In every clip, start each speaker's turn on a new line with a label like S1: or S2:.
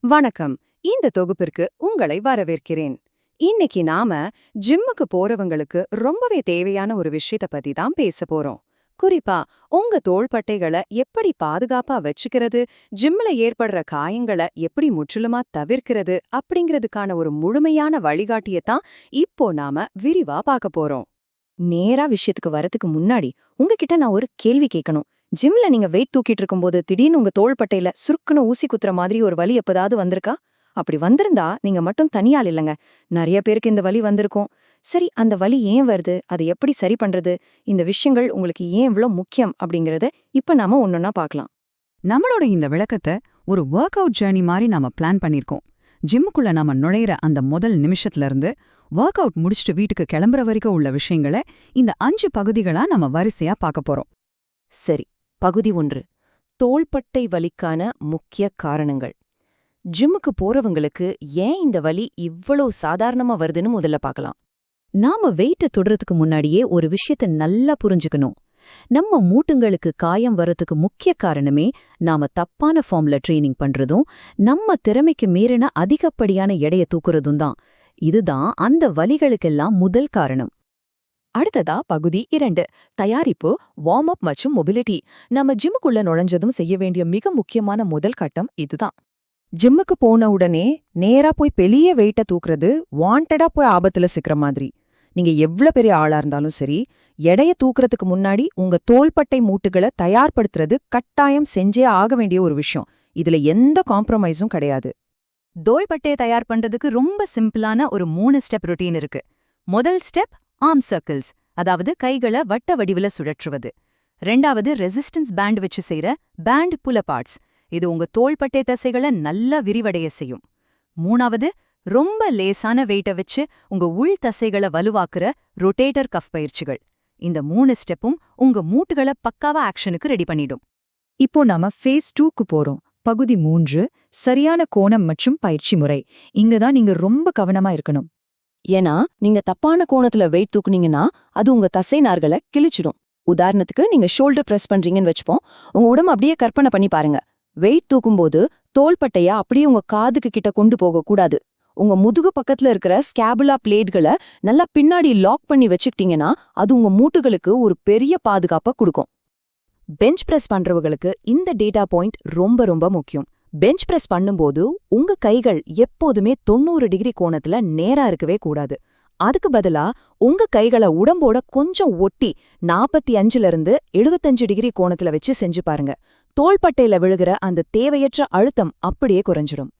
S1: வணக்கம். இந்த தொகுப்பிற்கு உங்களை வரவேற்கிறேன். இன்னைக்கு நாம ஜிம்முக்கு போறவங்களுக்கு ரொம்பவே தேவையான ஒரு விஷயத்த பத்தி தான் பேச போறோம். குறிப்பா உங்க தோள்பட்டைகளை எப்படி பாதுகாப்பா வச்சுக்கிறது, ஜிம்ல ஏற்படுற காயங்களை எப்படி முற்றிலுமா தவிர்க்கிறது அப்படிங்கிறதுக்கான ஒரு முழுமையான வழிகாட்டியத்தான் இப்போ நாம விரிவா பார்க்க போறோம். நேரா விஷயத்துக்கு வரதுக்கு முன்னாடி உங்ககிட்ட நான் ஒரு கேள்வி கேட்கணும். ஜிம்ல நீங்க வெயிட் தூக்கிட்டு இருக்கும்போது திடீர்னு உங்க தோள்பட்டையில சுருக்குன்னு ஊசி குத்துற மாதிரி ஒரு வலி எப்போதாவது வந்திருக்கா? அப்படி வந்திருந்தா நீங்க மட்டும் தனியாள் இல்லைங்க. நிறைய பேருக்கு இந்த வலி வந்திருக்கும். சரி, அந்த வலி ஏன் வருது, அதை எப்படி சரி பண்றது, இந்த விஷயங்கள் உங்களுக்கு ஏன் இவ்ளோ முக்கியம் அப்படிங்கறத இப்ப நாம ஒன்னொன்னா பார்க்கலாம்.
S2: நம்மளோட இந்த விளக்கத்தை ஒரு ஒர்க் அவுட் ஜேர்னி மாதிரி நாம பிளான் பண்ணிருக்கோம். ஜிம்முக்குள்ள நாம நுழையிற அந்த முதல் நிமிஷத்துல இருந்து ஒர்க் அவுட் முடிச்சுட்டு வீட்டுக்கு கிளம்புற வரைக்கும் உள்ள விஷயங்களை இந்த 5 பகுதிகளா நம்ம வரிசையா பார்க்க போறோம்.
S1: சரி, பகுதி 1. தோள்பட்டை வலிக்கான முக்கிய காரணங்கள். ஜிம்முக்கு போறவங்களுக்கு ஏன் இந்த வலி இவ்வளோ சாதாரணமா வருதுன்னு முதல்ல பார்க்கலாம். நாம வெயிட்ட தொடுறதுக்கு முன்னாடியே ஒரு விஷயத்த நல்லா புரிஞ்சுக்கணும். நம்ம மூட்டுங்களுக்கு காயம் வரதுக்கு முக்கிய காரணமே நாம தப்பான ஃபார்ம்ல ட்ரெய்னிங் பண்றதும் நம்ம திறமைக்கு மீறின அதிகப்படியான எடைய தூக்குறதும் தான். இதுதான் அந்த வலிகளுக்கெல்லாம் முதல் காரணம். அடுத்ததா பகுதி 2. தயாரிப்பு, வார்ம் அப் மற்றும் மொபிலிட்டி. நம்ம ஜிம்முக்குள்ள நுழைஞ்சதும் செய்ய வேண்டிய மிக முக்கியமான முதல் கட்டம் இதுதான். ஜிம்முக்கு போன உடனே நேரா போய் பெரிய வெயிட்ட தூக்குறது வாண்டடா போய் ஆபத்துல சிக்கிற மாதிரி. நீங்க எவ்வளவு பெரிய ஆளா இருந்தாலும் சரி, எடைய தூக்குறதுக்கு முன்னாடி உங்க தோள்பட்டை மூட்டுகளை தயார்படுத்துறது கட்டாயம் செஞ்சே ஆக வேண்டிய ஒரு விஷயம். இதுல எந்த காம்ப்ரமைஸும் கிடையாது. தோள்பட்டையை தயார் பண்றதுக்கு ரொம்ப சிம்பிளான ஒரு 3 ஸ்டெப் ரொட்டீன் இருக்கு. முதல் ஸ்டெப் ஆர்ம் சர்க்கிள்ஸ், அதாவது கைகளை வட்ட வடிவுல சுழற்றுவது. 2வது ரெசிஸ்டன்ஸ் பேண்ட் வச்சு செய்யற பேண்ட் புலபார்ட்ஸ். இது உங்க தோள்பட்டை தசைகளை நல்லா விரிவடைய செய்யும். 3வது ரொம்ப லேசான வெயிட்ட வச்சு உங்க உள் தசைகளை வலுவாக்குற ரொட்டேட்டர் கஃப் பயிற்சிகள். இந்த 3 ஸ்டெப்பும் உங்க மூட்டுகளை பக்காவா ஆக்ஷனுக்கு ரெடி பண்ணிடும். இப்போ நாம ஃபேஸ் 2க்கு போறோம். பகுதி 3. சரியான கோணம் மற்றும் பயிற்சி முறை. இங்கதான் நீங்க ரொம்ப கவனமா இருக்கணும். ஏன்னா நீங்க தப்பான கோணத்துல வெயிட் தூக்குனீங்கன்னா அது உங்க தசை நார்களை கிழிச்சிடும். உதாரணத்துக்கு நீங்க ஷோல்டர் பிரஸ் பண்றீங்கன்னு வச்சுப்போம். உங்க உடம்பு அப்படியே கற்பனை பண்ணி பாருங்க. வெயிட் தூக்கும்போது தோள்பட்டைய அப்படியே உங்க காதுக்கு கிட்ட கொண்டு போக கூடாது. உங்க முதுகு பக்கத்துல இருக்கிற ஸ்கேபுலா பிளேட்களை நல்லா பின்னாடி லாக் பண்ணி வச்சுக்கிட்டீங்கன்னா அது உங்க மூட்டுகளுக்கு ஒரு பெரிய பாதுகாப்பை கொடுக்கும். பெஞ்ச் பிரஸ் பண்றவங்களுக்கு இந்த டேட்டா பாயிண்ட் ரொம்ப ரொம்ப முக்கியம். பெஞ்ச் பிரஸ் பண்ணும்போது உங்க கைகள் எப்போதுமே 90 டிகிரி கோணத்துல நேரா இருக்கவே கூடாது. அதுக்கு பதிலா உங்க கைகளை உடம்போட கொஞ்சம் ஒட்டி 45ல இருந்து 75 டிகிரி கோணத்துல வச்சு செஞ்சு பாருங்க. தோள்பட்டையில விழுகிற அந்த தேவையற்ற அழுத்தம் அப்படியே குறைஞ்சிடும்.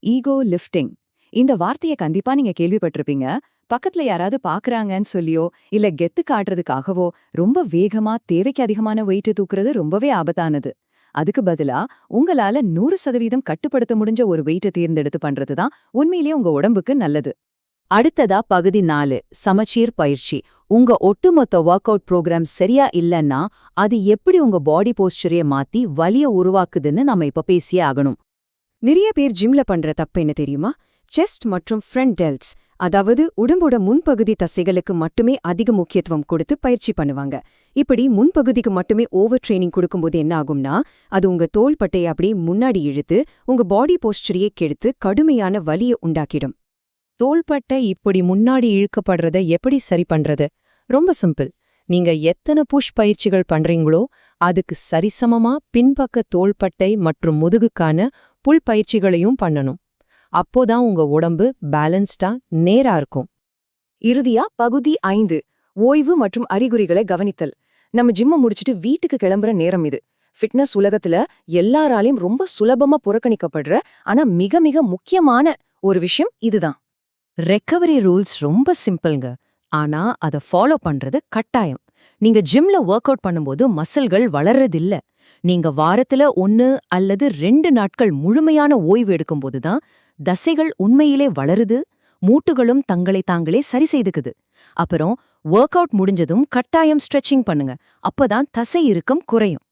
S1: Ego lifting. இந்த வார்த்தையை கண்டிப்பா நீங்க கேள்விப்பட்டிருப்பீங்க. பக்கத்துல யாராவது பாக்குறாங்கன்னு சொல்லியோ இல்ல கெத்து காட்டுறதுக்காகவோ ரொம்ப வேகமா தேவைக்கு அதிகமான வெயிட் தூக்குறது ரொம்பவே ஆபத்தானது. அதுக்கு பதிலா உங்களால 100% கட்டுப்படுத்த முடிஞ்ச ஒரு வெயிட்டை தேர்ந்தெடுத்து பண்றதுதான் உண்மையிலேயே உங்க உடம்புக்கு நல்லது. அடுத்ததா பகுதி 4. சமச்சீர் பயிற்சி. உங்க ஒட்டுமொத்த ஒர்க் அவுட் ப்ரோக்ராம் சரியா இல்லன்னா அது எப்படி உங்க பாடி போஸ்டரைய மாத்தி வலிய உருவாக்குதுன்னு நம்ம இப்ப பேசியே ஆகணும். நிறைய பேர் ஜிம்ல பண்ற தப்பு என்ன தெரியுமா? செஸ்ட் மற்றும் ஃப்ரண்ட் டெல்ட்ஸ், அதாவது உடம்போட முன்பகுதி தசைகளுக்கு மட்டுமே அதிக முக்கியத்துவம் கொடுத்து பயிற்சி பண்ணுவாங்க. இப்படி முன்பகுதிக்கு மட்டுமே ஓவர் ட்ரெய்னிங் கொடுக்கும்போது என்ன ஆகும்னா அது உங்க தோள்பட்டையை அப்படியே முன்னாடி இழுத்து உங்க பாடி போஸ்டரையே கெடுத்து கடுமையான வலியை உண்டாக்கிடும். தோள்பட்டை இப்படி முன்னாடி இழுக்கப்படுறத எப்படி சரி பண்றது? ரொம்ப சிம்பிள். நீங்க எத்தனை புஷ் பயிற்சிகள் பண்றீங்களோ அதுக்கு சரிசமமா பின்பக்க தோள்பட்டை மற்றும் முதுகுக்கான புல் பயிற்சிகளையும் பண்ணணும். அப்போதான் உங்க உடம்பு பேலன்ஸ்டா நேரா இருக்கும். இறுதியா பகுதி 5. ஓய்வு மற்றும் அறிகுறிகளை கவனித்தல். நம்ம ஜிம்ம முடிச்சுட்டு வீட்டுக்கு கிளம்புற நேரம் இது. ஃபிட்னஸ் உலகத்துல எல்லாராலையும் ரொம்ப சுலபமா புறக்கணிக்கப்படுற ஆனா மிக மிக முக்கியமான ஒரு விஷயம் இதுதான். ரெக்கவரி ரூல்ஸ் ரொம்ப சிம்பிள்ங்க. ஆனா அதை ஃபாலோ பண்றது கட்டாயம். நீங்க ஜிம்ல ஒர்க் அவுட் பண்ணும்போது மசில்கள் வளர்றதில்ல. நீங்க வாரத்துல 1 அல்லது 2 நாட்கள் முழுமையான ஓய்வு எடுக்கும்போதுதான் தசைகள் உண்மையிலே வளருது, மூட்டுகளும் தங்களை தாங்களே சரி செய்துக்குது. அப்புறம் ஒர்க் அவுட் முடிஞ்சதும் கட்டாயம் ஸ்ட்ரெச்சிங் பண்ணுங்க. அப்பதான் தசை இறுக்கம் குறையும்.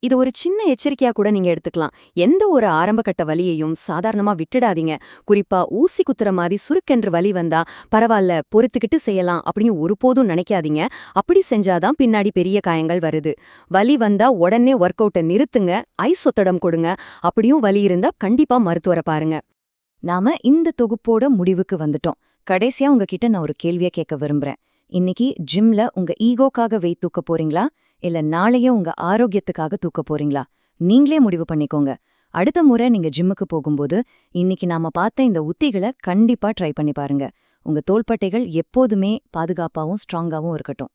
S1: இது ஒரு சின்ன எச்சரிக்கையா கூட நீங்க எடுத்துக்கலாம். எந்த ஒரு ஆரம்பகட்ட வலியையும் சாதாரணமா விட்டுடாதீங்க. குறிப்பா ஊசி குத்துற மாதிரி சுருக்கென்று வலி வந்தா பரவால்ல பொறுத்துக்கிட்டு செய்யலாம் அப்படின்னு ஒருபோதும் நினைக்காதீங்க. அப்படி செஞ்சாதான் பின்னாடி பெரிய காயங்கள் வருது. வலி வந்தா உடனே ஒர்க் அவுட்டை நிறுத்துங்க, ஐஸ் ஒத்தடம் கொடுங்க. அப்படியும் வலி இருந்தா கண்டிப்பா மருத்துவரை பாருங்க. நாம இந்த தொகுப்போட முடிவுக்கு வந்துட்டோம். கடைசியா உங்ககிட்ட நான் ஒரு கேள்வியை கேட்க விரும்புறேன். இன்னைக்கு ஜிம்ல உங்க ஈகோக்காக வெயிட் தூக்க போறீங்களா, இல்ல நாளைய உங்க ஆரோக்கியத்துக்காக தூக்க போறீங்களா? நீங்களே முடிவு பண்ணிக்கோங்க. அடுத்த முறை நீங்க ஜிம்முக்கு போகும்போது இன்னைக்கு நாம பார்த்த இந்த உத்திகளை கண்டிப்பா ட்ரை பண்ணி பாருங்க. உங்க தோள்பட்டைகள் எப்போதுமே பாதுகாப்பாவும் ஸ்ட்ராங்காவும் இருக்கட்டும்.